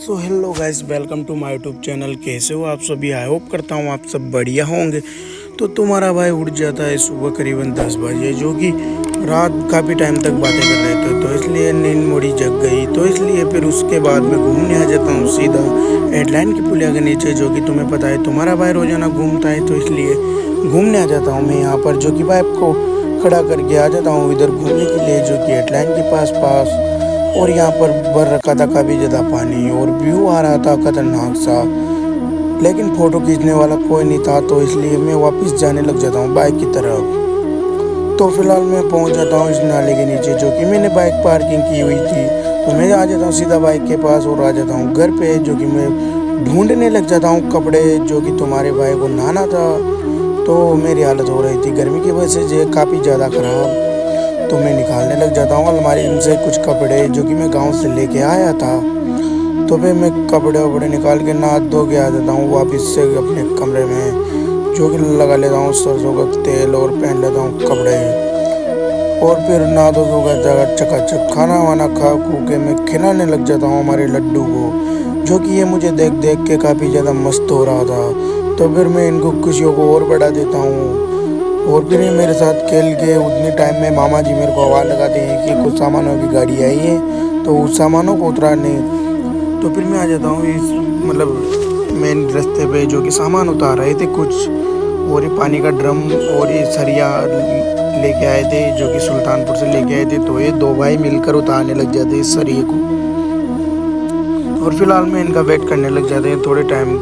So hello guys, welcome to my YouTube channel. कैसे हो आप सभी? आई होप करता हूँ आप सब बढ़िया होंगे। तो तुम्हारा भाई उठ जाता है सुबह करीबन 10 बजे, जो कि रात काफ़ी टाइम तक बातें कर रहे थे, तो इसलिए नींद मोड़ी जग गई। तो इसलिए फिर उसके बाद मैं घूमने आ जाता हूँ सीधा हेडलाइन की पुलिया के नीचे, जो कि तुम्हें पता है तुम्हारा भाई रोजाना घूमता है। तो इसलिए घूमने आ जाता हूँ मैं यहाँ पर, जो कि बाइक को खड़ा करके आ जाता हूँ इधर घूमने के लिए, जो कि हेडलाइन के पास। और यहाँ पर भर रखा था काफ़ी ज़्यादा पानी और व्यू आ रहा था खतरनाक सा, लेकिन फ़ोटो खींचने वाला कोई नहीं था। तो इसलिए मैं वापस जाने लग जाता हूँ बाइक की तरफ। तो फिलहाल मैं पहुँच जाता हूँ इस नाले के नीचे, जो कि मैंने बाइक पार्किंग की हुई थी। तो मैं आ जाता हूँ सीधा बाइक के पास और आ जाता हूँ घर पे, जो कि मैं ढूंढने लग जाता हूँ कपड़े, जो कि तुम्हारे भाई को नहाना था। तो मेरी हालत हो रही थी गर्मी की वजह से काफ़ी ज़्यादा ख़राब। तो मैं निकालने लग जाता हूँ अलमारी से कुछ कपड़े, जो कि मैं गांव से लेके आया था। तो फिर मैं कपड़े वपड़े निकाल के नहा धो के आ जाता हूँ वापस से अपने कमरे में, जो कि लगा लेता हूँ सरसों का तेल और पहन लेता हूँ कपड़े। और फिर नहा धो के जगह चकाचक खाना वाना खा खू के मैं खिलाने लग जाता हूँ हमारे लड्डू को, जो कि ये मुझे देख देख के काफ़ी ज़्यादा मस्त हो रहा था। तो फिर मैं इनको खुशियों को और बढ़ा देता हूँ। और फिर ये मेरे साथ खेल के उतने टाइम में मामा जी मेरे को आवाज़ लगाते हैं कि कुछ सामानों की गाड़ी आई है, तो उस सामानों को उतारने। तो फिर मैं आ जाता हूँ इस मेन रास्ते पे, जो कि सामान उतार रहे थे कुछ, और ये पानी का ड्रम और ये सरिया लेके आए थे, जो कि सुल्तानपुर से लेके आए थे। तो ये दो भाई मिलकर उतारने लग जाते हैं इस सरिये को। और फिलहाल मैं इनका वेट करने लग जाते हैं थोड़े टाइम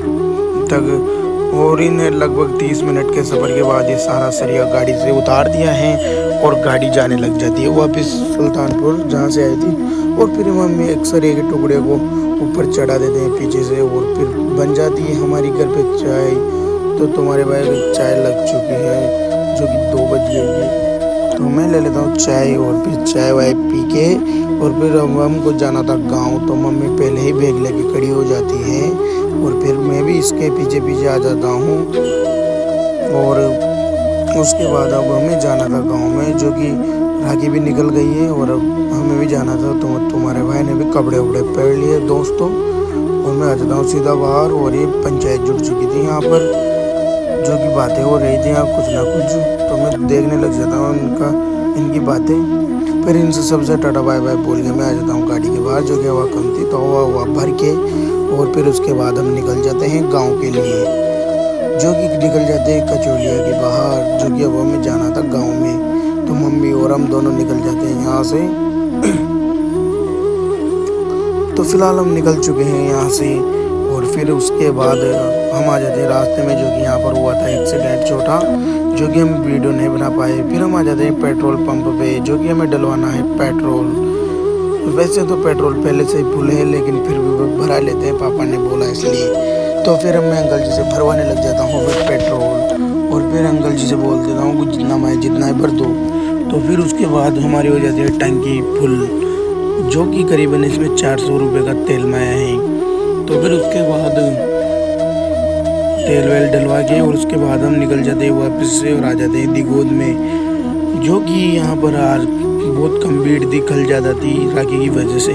तक। और इन्हें लगभग 30 मिनट के सफ़र के बाद ये सारा सरिया गाड़ी से उतार दिया है और गाड़ी जाने लग जाती है वापस सुल्तानपुर जहाँ से आई थी। और फिर मम्मी एक सरिये के टुकड़े को ऊपर चढ़ा देते हैं पीछे से, और फिर बन जाती है हमारी घर पे चाय। तो तुम्हारे भाई को चाय लग चुकी है, जो कि 2 बज गई है। तो मैं ले लेता हूँ चाय और फिर चाय वाय पी के, और फिर हमको जाना था गाँव। तो मम्मी पहले ही बैग लेके खड़ी हो जाती है, और फिर मैं भी इसके पीछे पीछे आ जाता हूँ। और उसके बाद अब हमें जाना था गांव में, जो कि राखी भी निकल गई है और अब हमें भी जाना था। तो तुम्हारे भाई ने भी कपड़े वपड़े पहन लिए दोस्तों, और मैं आ जाता हूँ सीधा बाहर। और ये पंचायत जुट चुकी थी यहाँ पर, जो कि बातें हो रही थी यहाँ कुछ ना कुछ। तो मैं देखने लग जाता हूँ इनकी बातें। फिर इनसे सबसे टाटा बाय बाय बोल के मैं आ जाता हूँ गाड़ी के बाहर, जो कि हवा कम थी तो हवा भर के। और फिर उसके बाद हम निकल जाते हैं गांव के लिए, जो कि निकल जाते हैं कचौलिया के बाहर, जो कि अब हमें जाना था गांव में। तो मम्मी और हम दोनों निकल जाते हैं यहाँ से। तो फिलहाल हम निकल चुके हैं यहाँ से। और फिर उसके बाद हम आ जाते हैं रास्ते में, जो कि यहाँ पर हुआ था एक्सीडेंट छोटा, जो कि हम वीडियो नहीं बना पाए। फिर हम आ जाते हैं पेट्रोल पंप पे, जो कि हमें डलवाना है पेट्रोल। वैसे तो पेट्रोल पहले से ही फुल है, लेकिन फिर भी भरा लेते हैं, पापा ने बोला इसलिए। तो फिर मैं अंकल जी से भरवाने लग जाता हूँ फिर पेट्रोल, और फिर अंकल जी से बोल देता हूँ कुछ जितना मैं जितना है भर दो। तो फिर उसके बाद हमारी हो जाती है टंकी फुल, जो कि करीबन इसमें 400 रुपये का तेल माया है। तो फिर उसके बाद तेल वेल डलवा के, और उसके बाद हम निकल जाते हैं वापस से और आ जाते हैं दिगोद में, जो कि यहाँ पर आज बहुत कम भीड़ दिखल ज़्यादा थी राखी की वजह से।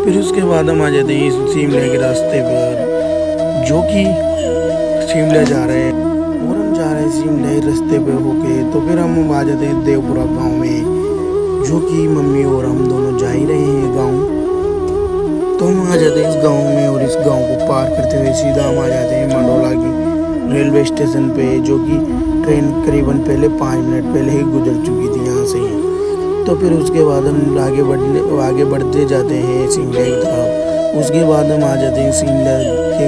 फिर उसके बाद हम आ जाते हैं शिमला के रास्ते पर, जो कि शिमला जा रहे हैं, और हम जा रहे हैं शिमला रास्ते पे होके। तो फिर हम आ जाते हैं देवपुरा गांव में, जो कि मम्मी और हम दोनों जा ही रहे हैं गांव। तो हम आ जाते हैं इस गांव में, और इस गांव को पार करते हुए सीधा हम आ जाते हैं मंडोला की रेलवे स्टेशन पे, जो कि ट्रेन करीबन पहले 5 मिनट पहले ही गुजर चुकी थी यहाँ से। तो फिर उसके बाद हम आगे बढ़ते जाते हैं शिमला की तरफ। उसके बाद हम आ जाते हैं शिमला के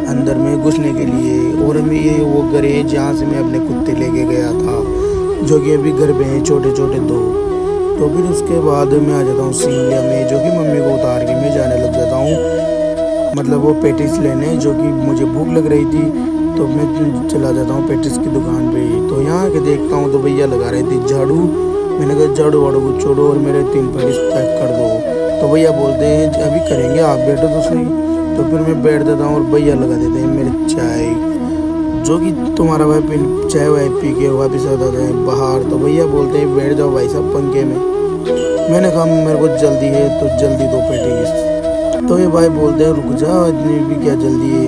अंदर में घुसने के लिए। और हमें ये वो घर है जहाँ से मैं अपने कुत्ते लेके गया था, जो कि अभी घर पे हैं छोटे छोटे 2। तो फिर उसके बाद मैं आ जाता हूँ शिमला में, जो कि मम्मी को उतार के मैं जाने लग जाता हूँ वो पेटिस लेने, जो कि मुझे भूख लग रही थी। तो मैं चला जाता हूँ पेटिस की दुकान पे। तो यहाँ के देखता हूँ तो भैया लगा रहे थे झाड़ू। मैंने कहा झाड़ू वाड़ू को छोड़ो और मेरे 3 पेटिस पैक कर दो। तो भैया बोलते हैं अभी करेंगे, आप बैठो तो सही। तो फिर मैं बैठ देता हूँ और भैया लगा देते हैं मेरे चाय, जो कि तुम्हारा भाई चाय वाय पी के वापस आ जाते हैं बाहर। तो भैया बोलते हैं बैठ जाओ भाई साहब पंखे में। मैंने कहा मेरे को जल्दी है, तो जल्दी 2 पेटिस। तो ये भाई बोलते हैं रुक जा, इतनी भी क्या जल्दी है।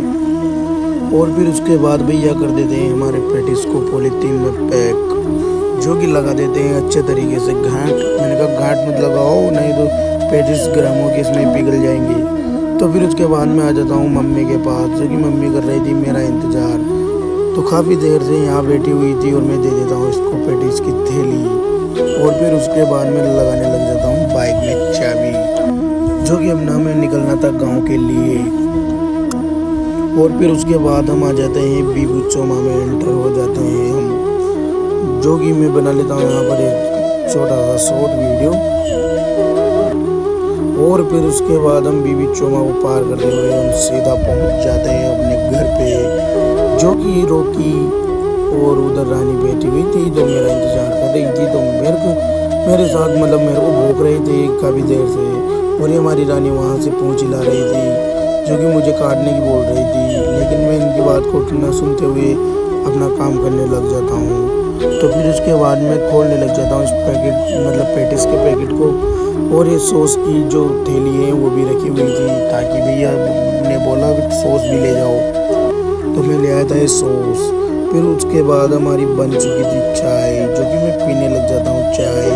और फिर उसके बाद भैया कर देते हैं हमारे पेटिस को पॉलीथीन में पैक, जो कि लगा देते हैं अच्छे तरीके से घाट। मैंने कहा घाट मत लगाओ, नहीं तो पेटिस गर्म होकर इसमें पिघल जाएंगे। तो फिर उसके बाद मैं आ जाता हूँ मम्मी के पास, जो कि मम्मी कर रही थी मेरा इंतज़ार। तो काफ़ी देर से यहाँ बैठी हुई थी और मैं दे देता हूँ इसको पेटिस की थैली। और फिर उसके बाद मैं लगाने लग जाता हूँ बाइक में चाबी, जो कि अब ना मैं निकलना था गाँव के लिए। और फिर उसके बाद हम आ जाते हैं बीबू चोमा में एंटर हो जाते हैं हम, जो कि मैं बना लेता हूँ यहाँ पर एक छोटा सा शॉर्ट वीडियो। और फिर उसके बाद हम बीबी चोमा को पार करते हुए हम सीधा पहुँच जाते हैं अपने घर पे, जो कि रॉकी और उधर रानी बैठी हुई थी तो मेरा इंतज़ार कर रही थी। तो मेरे साथ मतलब मेरे को भूख रही थी काफ़ी देर से, और ये हमारी रानी वहाँ से पूँछ हिला रही थी, जो कि मुझे काटने की बोल रही थी। लेकिन मैं इनकी बात को न सुनते हुए अपना काम करने लग जाता हूँ। तो फिर उसके बाद मैं खोलने लग जाता हूँ इस पैकेट, मतलब पेटिस के पैकेट को। और ये सॉस की जो थैली है वो भी रखी हुई थी, ताकि भैया ने बोला सॉस भी ले जाओ, तो मैं ले आया था ये सॉस। फिर उसके बाद हमारी बन चुकी थी चाय, जो कि मैं पीने लग जाता हूँ चाय,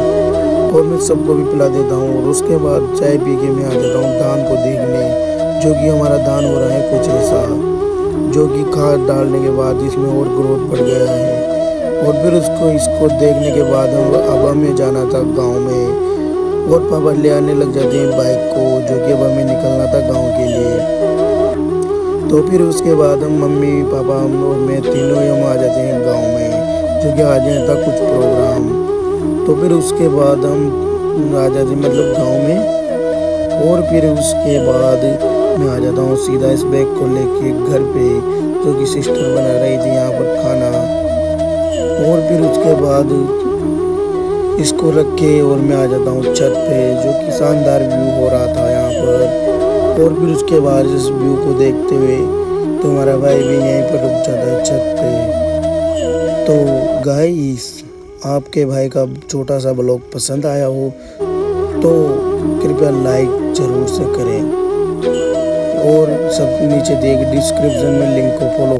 और मैं सबको भी पिला देता हूँ। और उसके बाद चाय पी के मैं आ जाता हूँ धान को देखने, जो कि हमारा धान हो रहा है कुछ ऐसा, जो कि खाद डालने के बाद इसमें और ग्रोथ बढ़ गया है। और फिर इसको देखने के बाद अब हमें जाना था गांव में, और पापा ले आने लग जाते हैं बाइक को, जो कि अब हमें निकलना था गांव के लिए। तो फिर उसके बाद हम मम्मी पापा हम और मैं तीनों ही हम आ जाते हैं गांव में, जो कि आज था कुछ प्रोग्राम। तो फिर उसके बाद हम आ जाते मतलब गाँव में। और फिर उसके बाद मैं आ जाता हूँ सीधा इस बैग को लेके घर पे, जो कि सिस्टर बना रही थी यहाँ पर खाना। और फिर उसके बाद इसको रख के और मैं आ जाता हूँ छत पे, जो कि शानदार व्यू हो रहा था यहाँ पर। और फिर उसके बाद इस व्यू को देखते हुए तो हमारा भाई भी यहीं पर रुक जाता है छत पे। तो गाइस, आपके भाई का छोटा सा ब्लॉग पसंद आया हो तो कृपया लाइक ज़रूर से करें, और सब नीचे डिस्क्रिप्शन में लिंक को फॉलो